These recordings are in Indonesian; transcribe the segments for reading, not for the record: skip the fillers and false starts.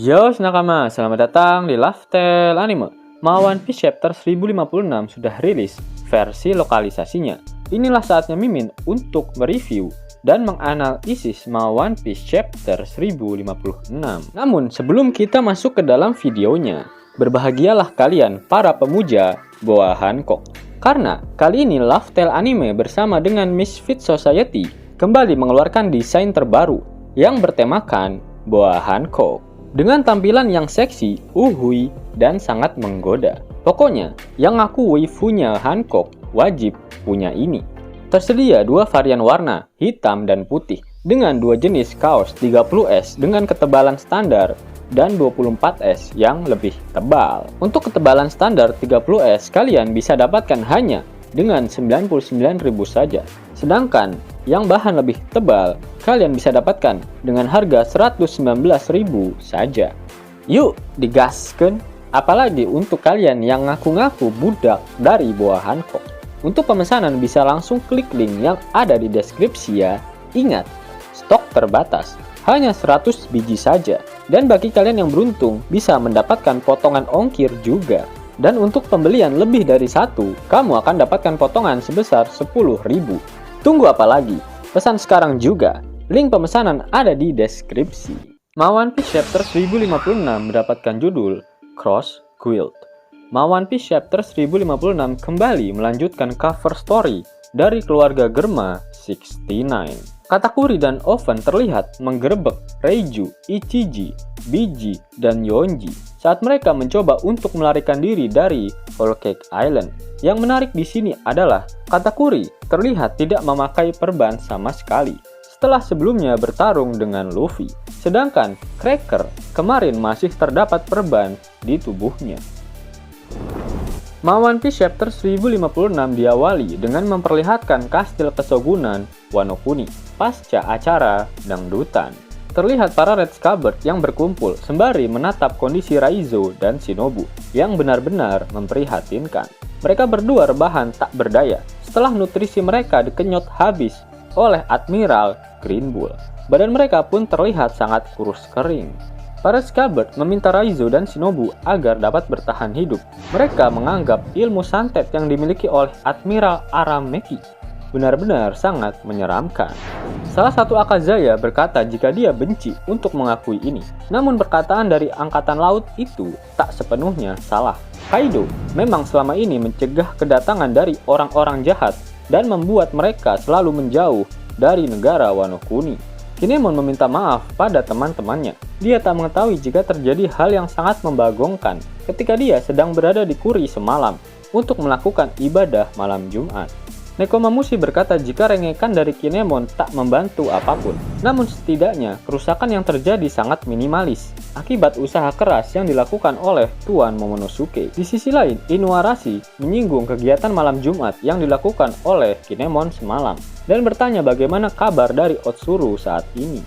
Yo nakama, selamat datang di Lifestyle Anime. One Piece Chapter 1056 sudah rilis versi lokalisasinya. Inilah saatnya Mimin untuk mereview dan menganalisis One Piece Chapter 1056. Namun sebelum kita masuk ke dalam videonya, berbahagialah kalian para pemuja Boa Hancock. Karena kali ini Lifestyle Anime bersama dengan Misfit Society kembali mengeluarkan desain terbaru yang bertemakan Boa Hancock. Dengan tampilan yang seksi, uhui, dan sangat menggoda. Pokoknya, yang ngaku waifunya Hancock wajib punya ini. Tersedia dua varian warna, hitam dan putih, dengan dua jenis kaos 30S dengan ketebalan standar dan 24S yang lebih tebal. Untuk ketebalan standar 30S, kalian bisa dapatkan hanya dengan 99.000 saja. Sedangkan yang bahan lebih tebal, kalian bisa dapatkan dengan harga 119.000 saja. Yuk, digaskan! Apalagi untuk kalian yang ngaku-ngaku budak dari Boa Hancock. Untuk pemesanan bisa langsung klik link yang ada di deskripsi ya. Ingat, stok terbatas, hanya 100 biji saja. Dan bagi kalian yang beruntung, bisa mendapatkan potongan ongkir juga. Dan untuk pembelian lebih dari satu, kamu akan dapatkan potongan sebesar 10.000. Tunggu apa lagi? Pesan sekarang juga. Link pemesanan ada di deskripsi. One Piece Chapter 1056 mendapatkan judul Cross Guild. One Piece Chapter 1056 kembali melanjutkan cover story dari keluarga Germa 69. Katakuri dan Oven terlihat menggerebek Reiju, Ichiji, Biji, dan Yonji saat mereka mencoba untuk melarikan diri dari Whole Cake Island. Yang menarik di sini adalah Katakuri terlihat tidak memakai perban sama sekali setelah sebelumnya bertarung dengan Luffy. Sedangkan Cracker kemarin masih terdapat perban di tubuhnya. One Piece Chapter 1056 diawali dengan memperlihatkan kastil kesogunan Wano Kuni pasca acara dangdutan. Terlihat para Red Scabbard yang berkumpul sembari menatap kondisi Raizo dan Shinobu yang benar-benar memprihatinkan. Mereka berdua rebahan tak berdaya setelah nutrisi mereka dikenyot habis oleh Admiral Green Bull. Badan mereka pun terlihat sangat kurus kering. Para Scabbard meminta Raizo dan Shinobu agar dapat bertahan hidup. Mereka menganggap ilmu santet yang dimiliki oleh Admiral Arameki benar-benar sangat menyeramkan. Salah satu Akazaya berkata jika dia benci untuk mengakui ini. Namun perkataan dari Angkatan Laut itu tak sepenuhnya salah. Kaido memang selama ini mencegah kedatangan dari orang-orang jahat dan membuat mereka selalu menjauh dari negara Wano Kuni. Kinemon meminta maaf pada teman-temannya. Dia tak mengetahui jika terjadi hal yang sangat membagongkan ketika dia sedang berada di Kuri semalam untuk melakukan ibadah malam Jumat. Nekomamushi berkata jika rengekan dari Kinemon tak membantu apapun. Namun setidaknya kerusakan yang terjadi sangat minimalis akibat usaha keras yang dilakukan oleh Tuan Momonosuke. Di sisi lain, Inuarashi menyinggung kegiatan malam Jumat yang dilakukan oleh Kinemon semalam dan bertanya bagaimana kabar dari Otsuru saat ini.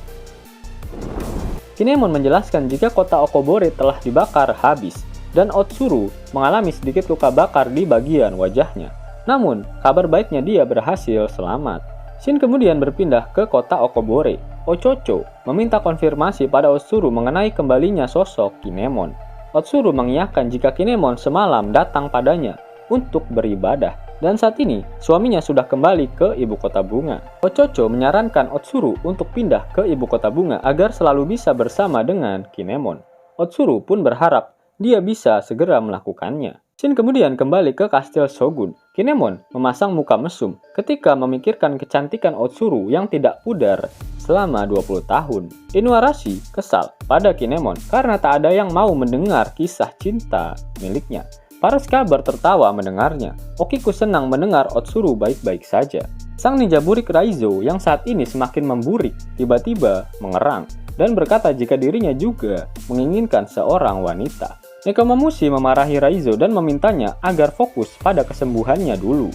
Kinemon menjelaskan jika kota Okobore telah dibakar habis dan Otsuru mengalami sedikit luka bakar di bagian wajahnya. Namun, kabar baiknya dia berhasil selamat. Shin kemudian berpindah ke kota Okobore. Ochocho meminta konfirmasi pada Otsuru mengenai kembalinya sosok Kinemon. Otsuru mengiyakan jika Kinemon semalam datang padanya untuk beribadah. Dan saat ini, suaminya sudah kembali ke ibu kota bunga. Ochocho menyarankan Otsuru untuk pindah ke ibu kota bunga agar selalu bisa bersama dengan Kinemon. Otsuru pun berharap dia bisa segera melakukannya. Shin kemudian kembali ke kastil Shogun. Kinemon memasang muka mesum ketika memikirkan kecantikan Otsuru yang tidak pudar selama 20 tahun. Inuarashi kesal pada Kinemon karena tak ada yang mau mendengar kisah cinta miliknya. Para Scabbard tertawa mendengarnya. Okiku senang mendengar Otsuru baik-baik saja. Sang ninja burik Raizo yang saat ini semakin memburik tiba-tiba mengerang dan berkata jika dirinya juga menginginkan seorang wanita. Nekomamushi memarahi Raizo dan memintanya agar fokus pada kesembuhannya dulu.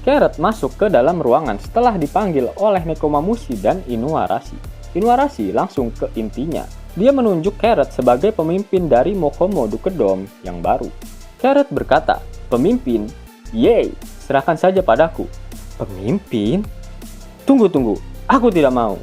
Carrot masuk ke dalam ruangan setelah dipanggil oleh Nekomamushi dan Inuarashi. Inuarashi langsung ke intinya. Dia menunjuk Carrot sebagai pemimpin dari Mokomo Dukedom yang baru. Carrot berkata, "Pemimpin? Yeay, serahkan saja padaku." "Pemimpin? Tunggu, aku tidak mau."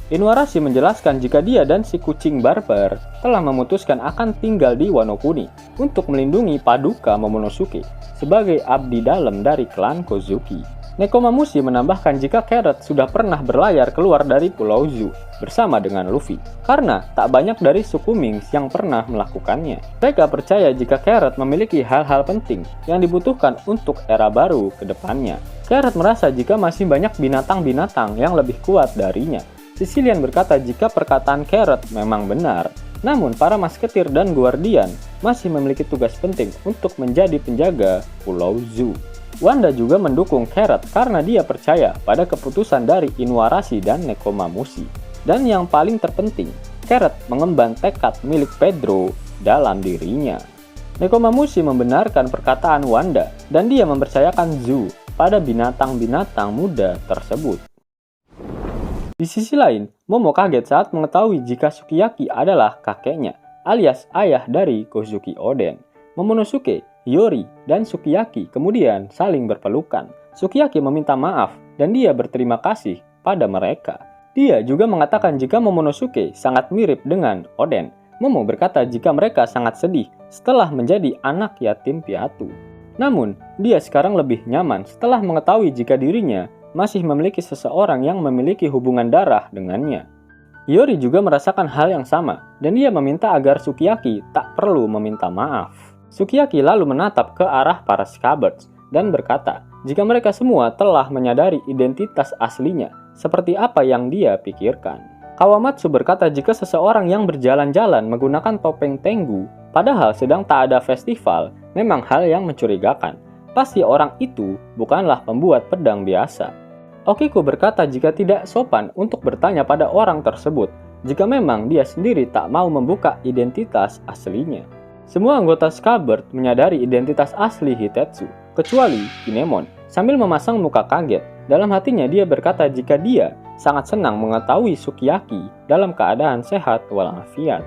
Inuarashi menjelaskan jika dia dan si kucing barbar telah memutuskan akan tinggal di Wano Kuni untuk melindungi Paduka Momonosuke sebagai abdi dalam dari klan Kozuki. Nekomamushi menambahkan jika Carrot sudah pernah berlayar keluar dari Pulau Zu bersama dengan Luffy, karena tak banyak dari suku Ming yang pernah melakukannya. Mereka percaya jika Carrot memiliki hal-hal penting yang dibutuhkan untuk era baru ke depannya. Carrot merasa jika masih banyak binatang-binatang yang lebih kuat darinya. Sicilian berkata jika perkataan Carrot memang benar, namun para masketir dan guardian masih memiliki tugas penting untuk menjadi penjaga Pulau Zu. Wanda juga mendukung Carrot karena dia percaya pada keputusan dari Inuarashi dan Nekomamushi. Dan yang paling terpenting, Carrot mengemban tekad milik Pedro dalam dirinya. Nekomamushi membenarkan perkataan Wanda dan dia mempercayakan Zu pada binatang-binatang muda tersebut. Di sisi lain, Momo kaget saat mengetahui jika Sukiyaki adalah kakeknya, alias ayah dari Kozuki Oden. Momonosuke, Hiyori, dan Sukiyaki kemudian saling berpelukan. Sukiyaki meminta maaf dan dia berterima kasih pada mereka. Dia juga mengatakan jika Momonosuke sangat mirip dengan Oden. Momo berkata jika mereka sangat sedih setelah menjadi anak yatim piatu. Namun, dia sekarang lebih nyaman setelah mengetahui jika dirinya masih memiliki seseorang yang memiliki hubungan darah dengannya. Hiyori juga merasakan hal yang sama, dan dia meminta agar Sukiyaki tak perlu meminta maaf. Sukiyaki lalu menatap ke arah para Scabbers dan berkata, jika mereka semua telah menyadari identitas aslinya, seperti apa yang dia pikirkan. Kawamatsu berkata jika seseorang yang berjalan-jalan menggunakan topeng Tengu, padahal sedang tak ada festival, memang hal yang mencurigakan. Pasti orang itu bukanlah pembuat pedang biasa. Okiku berkata jika tidak sopan untuk bertanya pada orang tersebut, jika memang dia sendiri tak mau membuka identitas aslinya. Semua anggota Scabbard menyadari identitas asli Hitetsu, kecuali Kinemon. Sambil memasang muka kaget, dalam hatinya dia berkata jika dia sangat senang mengetahui Sukiyaki dalam keadaan sehat walafiat.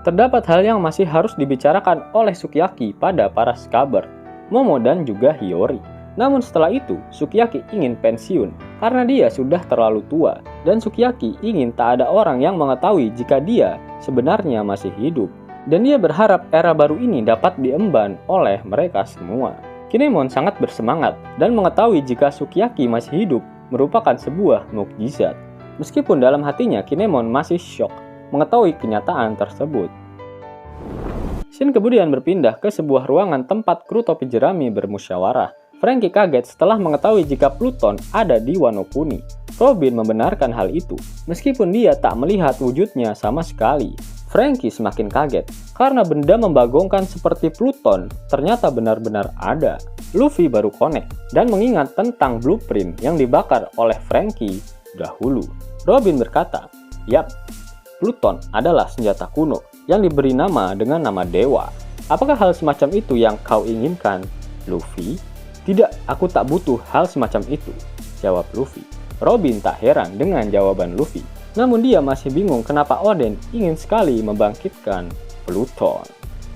Terdapat hal yang masih harus dibicarakan oleh Sukiyaki pada para Scabbard, Momo dan juga Hiyori. Namun setelah itu, Sukiyaki ingin pensiun karena dia sudah terlalu tua dan Sukiyaki ingin tak ada orang yang mengetahui jika dia sebenarnya masih hidup. Dan dia berharap era baru ini dapat diemban oleh mereka semua. Kinemon sangat bersemangat dan mengetahui jika Sukiyaki masih hidup merupakan sebuah mukjizat. Meskipun dalam hatinya Kinemon masih syok mengetahui kenyataan tersebut. Shin kemudian berpindah ke sebuah ruangan tempat kru topi jerami bermusyawarah. Franky kaget setelah mengetahui jika Pluton ada di Wano Kuni. Robin membenarkan hal itu, meskipun dia tak melihat wujudnya sama sekali. Franky semakin kaget, karena benda membagongkan seperti Pluton ternyata benar-benar ada. Luffy baru connect, dan mengingat tentang blueprint yang dibakar oleh Franky dahulu. Robin berkata, "Yap, Pluton adalah senjata kuno yang diberi nama dengan nama dewa. Apakah hal semacam itu yang kau inginkan, Luffy?" "Tidak, aku tak butuh hal semacam itu," jawab Luffy. Robin tak heran dengan jawaban Luffy. Namun dia masih bingung kenapa Oden ingin sekali membangkitkan Pluton.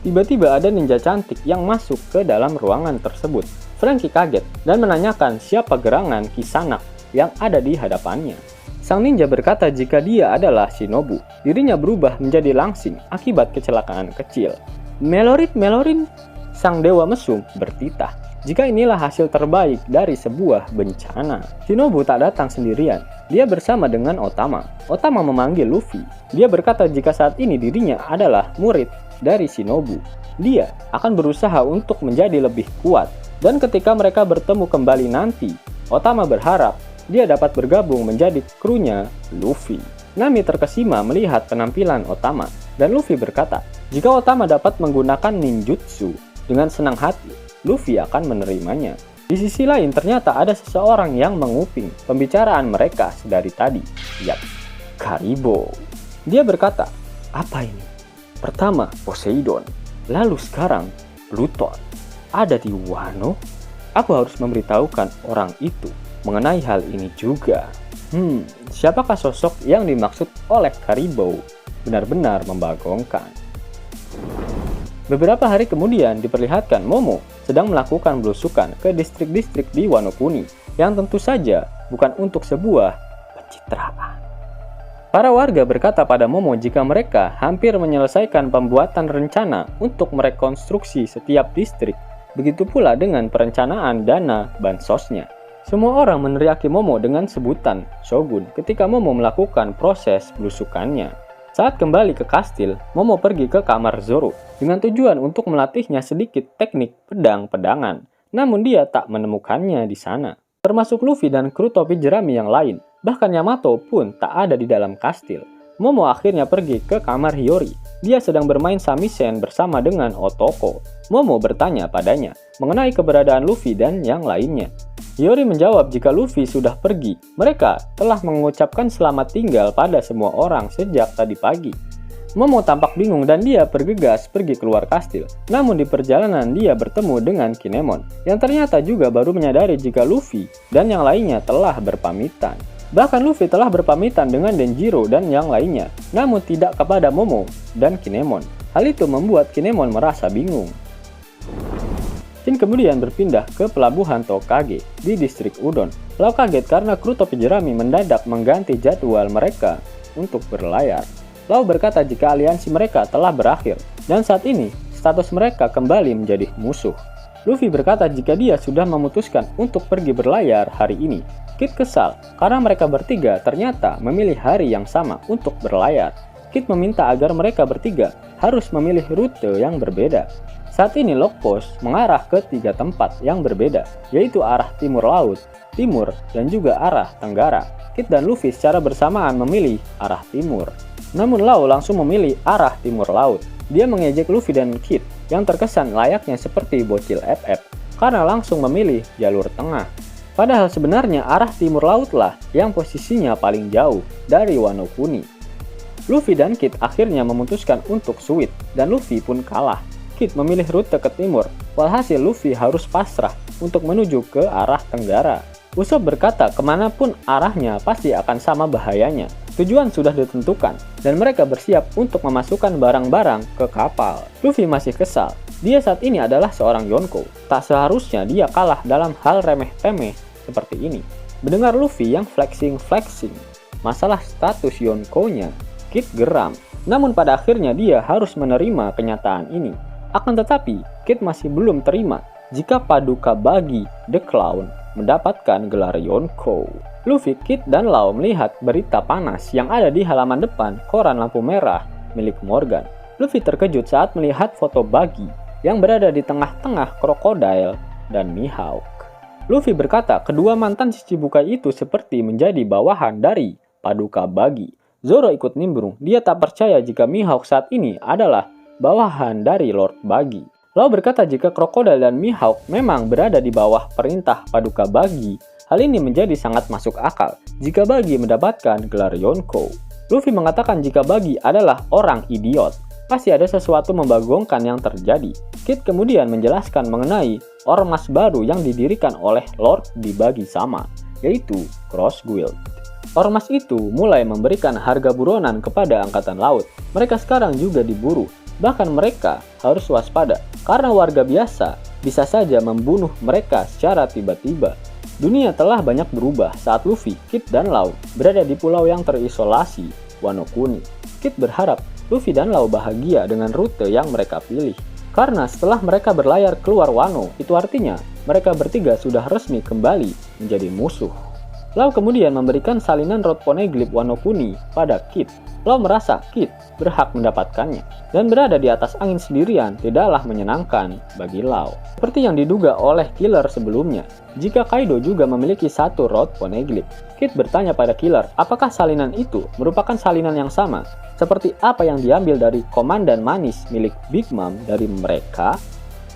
Tiba-tiba ada ninja cantik yang masuk ke dalam ruangan tersebut. Franky kaget dan menanyakan siapa gerangan Kisanak yang ada di hadapannya. Sang ninja berkata jika dia adalah Shinobu. Dirinya berubah menjadi langsing akibat kecelakaan kecil. Melorin, sang dewa mesum bertitah. Jika inilah hasil terbaik dari sebuah bencana. Shinobu tak datang sendirian. Dia bersama dengan Otama. Otama memanggil Luffy. Dia berkata jika saat ini dirinya adalah murid dari Shinobu. Dia akan berusaha untuk menjadi lebih kuat. Dan ketika mereka bertemu kembali nanti, Otama berharap dia dapat bergabung menjadi krunya Luffy. Nami terkesima melihat penampilan Otama. Dan Luffy berkata, jika Otama dapat menggunakan ninjutsu dengan senang hati, Luffy akan menerimanya. Di sisi lain ternyata ada seseorang yang menguping pembicaraan mereka sedari tadi. Yap, Karibo. Dia berkata, apa ini? Pertama Poseidon, lalu sekarang Pluton. Ada di Wano? Aku harus memberitahukan orang itu mengenai hal ini juga. Siapakah sosok yang dimaksud oleh Karibo? Benar-benar membagongkan. Beberapa hari kemudian diperlihatkan Momo sedang melakukan belusukan ke distrik-distrik di Wano Kuni yang tentu saja bukan untuk sebuah pencitraan. Para warga berkata pada Momo jika mereka hampir menyelesaikan pembuatan rencana untuk merekonstruksi setiap distrik. Begitu pula dengan perencanaan dana bansosnya. Semua orang meneriaki Momo dengan sebutan Shogun ketika Momo melakukan proses belusukannya. Saat kembali ke kastil, Momo pergi ke kamar Zoro dengan tujuan untuk melatihnya sedikit teknik pedang-pedangan. Namun dia tak menemukannya di sana. Termasuk Luffy dan kru topi jerami yang lain. Bahkan Yamato pun tak ada di dalam kastil. Momo akhirnya pergi ke kamar Hiyori. Dia sedang bermain samisen bersama dengan Otoko. Momo bertanya padanya mengenai keberadaan Luffy dan yang lainnya. Hiyori menjawab jika Luffy sudah pergi. Mereka telah mengucapkan selamat tinggal pada semua orang sejak tadi pagi. Momo tampak bingung dan dia bergegas pergi keluar kastil. Namun di perjalanan dia bertemu dengan Kinemon yang ternyata juga baru menyadari jika Luffy dan yang lainnya telah berpamitan. Bahkan Luffy telah berpamitan dengan Denjiro dan yang lainnya, namun tidak kepada Momo dan Kinemon. Hal itu membuat Kinemon merasa bingung. Shin kemudian berpindah ke pelabuhan Tokage di distrik Udon. Lau kaget karena kru topi jerami mendadak mengganti jadwal mereka untuk berlayar. Lau berkata jika aliansi mereka telah berakhir, dan saat ini status mereka kembali menjadi musuh. Luffy berkata jika dia sudah memutuskan untuk pergi berlayar hari ini. Kid kesal karena mereka bertiga ternyata memilih hari yang sama untuk berlayar. Kid meminta agar mereka bertiga harus memilih rute yang berbeda. Saat ini log post mengarah ke 3 tempat yang berbeda, yaitu arah timur laut, timur, dan juga arah tenggara. Kid dan Luffy secara bersamaan memilih arah timur. Namun Lau langsung memilih arah timur laut. Dia mengejek Luffy dan Kid yang terkesan layaknya seperti bocil FF karena langsung memilih jalur tengah. Padahal sebenarnya arah timur laut lah yang posisinya paling jauh dari Wano Kuni. Luffy dan Kid akhirnya memutuskan untuk switch dan Luffy pun kalah. Kid memilih rute ke timur, walhasil Luffy harus pasrah untuk menuju ke arah tenggara. Usopp berkata kemanapun arahnya pasti akan sama bahayanya. Tujuan sudah ditentukan dan mereka bersiap untuk memasukkan barang-barang ke kapal. Luffy masih kesal. Dia saat ini adalah seorang Yonko. Tak seharusnya dia kalah dalam hal remeh-temeh seperti ini. Mendengar Luffy yang flexing masalah status Yonko-nya, Kid geram. Namun pada akhirnya dia harus menerima kenyataan ini. Akan tetapi, Kid masih belum terima jika Paduka Bagi The Clown mendapatkan gelar Yonko. Luffy, Kid, dan Lau melihat berita panas yang ada di halaman depan koran lampu merah milik Morgan. Luffy terkejut saat melihat foto Bagi yang berada di tengah-tengah Crocodile dan Mihawk. Luffy berkata kedua mantan Shichibukai itu seperti menjadi bawahan dari Paduka Bagi. Zoro ikut nimbrung. Dia tak percaya jika Mihawk saat ini adalah bawahan dari Lord Bagi. Lau berkata jika Crocodile dan Mihawk memang berada di bawah perintah Paduka Bagi, hal ini menjadi sangat masuk akal jika Bagi mendapatkan gelar Yonko. Luffy mengatakan jika Bagi adalah orang idiot, pasti ada sesuatu membagongkan yang terjadi. Kid kemudian menjelaskan mengenai ormas baru yang didirikan oleh Lord di Bagi sama, yaitu Cross Guild. Ormas itu mulai memberikan harga buronan kepada angkatan laut. Mereka sekarang juga diburu. Bahkan mereka harus waspada karena warga biasa bisa saja membunuh mereka secara tiba-tiba. Dunia telah banyak berubah saat Luffy, Kid, dan Lau berada di pulau yang terisolasi, Wano Kuni. Kid berharap Luffy dan Lau bahagia dengan rute yang mereka pilih. Karena setelah mereka berlayar keluar Wano, itu artinya mereka bertiga sudah resmi kembali menjadi musuh. Lau kemudian memberikan salinan rod poneglyph Wano Kuni pada Kid. Lau merasa Kid berhak mendapatkannya, dan berada di atas angin sendirian tidaklah menyenangkan bagi Lau. Seperti yang diduga oleh Killer sebelumnya, jika Kaido juga memiliki satu rod poneglyph. Kid bertanya pada Killer apakah salinan itu merupakan salinan yang sama, seperti apa yang diambil dari Komandan Manis milik Big Mom dari mereka.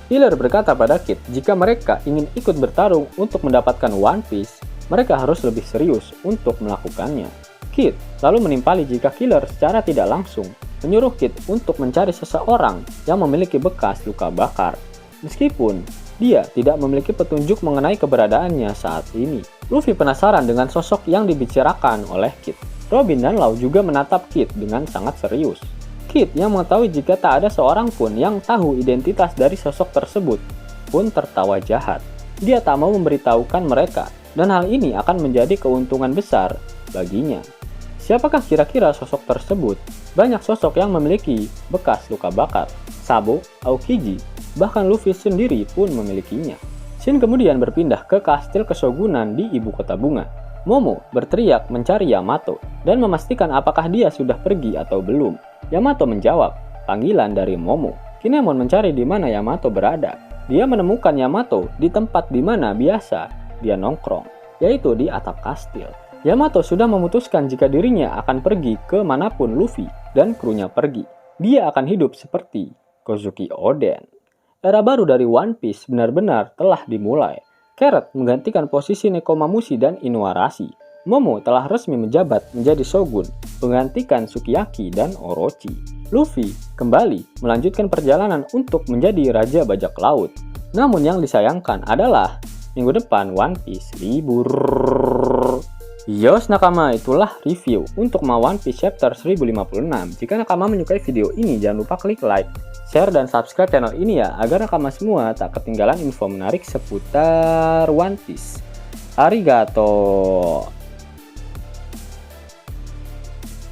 Killer berkata pada Kid jika mereka ingin ikut bertarung untuk mendapatkan One Piece, mereka harus lebih serius untuk melakukannya. Kid lalu menimpali jika Killer secara tidak langsung menyuruh Kid untuk mencari seseorang yang memiliki bekas luka bakar. Meskipun dia tidak memiliki petunjuk mengenai keberadaannya saat ini. Luffy penasaran dengan sosok yang dibicarakan oleh Kid. Robin dan Lau juga menatap Kid dengan sangat serius. Kid yang mengetahui jika tak ada seorang pun yang tahu identitas dari sosok tersebut pun tertawa jahat. Dia tak mau memberitahukan mereka, dan hal ini akan menjadi keuntungan besar baginya. Siapakah kira-kira sosok tersebut? Banyak sosok yang memiliki bekas luka bakar. Sabo, Aokiji, bahkan Luffy sendiri pun memilikinya. Shin kemudian berpindah ke kastil kesogunan di ibu kota bunga. Momo berteriak mencari Yamato dan memastikan apakah dia sudah pergi atau belum. Yamato menjawab panggilan dari Momo. Kinemon mencari di mana Yamato berada. Dia menemukan Yamato di tempat di mana biasa dia nongkrong, yaitu di atap kastil. Yamato sudah memutuskan jika dirinya akan pergi ke manapun Luffy dan krunya pergi. Dia akan hidup seperti Kozuki Oden. Era baru dari One Piece benar-benar telah dimulai. Carrot menggantikan posisi Nekomamushi dan Inuarashi. Momo telah resmi menjabat menjadi shogun, menggantikan Sukiyaki dan Orochi. Luffy kembali melanjutkan perjalanan untuk menjadi Raja Bajak Laut. Namun yang disayangkan adalah minggu depan One Piece libur. Yos nakama, itulah review untuk One Piece chapter 1056. Jika nakama menyukai video ini, jangan lupa klik like, share, dan subscribe channel ini ya, agar nakama semua tak ketinggalan info menarik seputar One Piece. Arigato.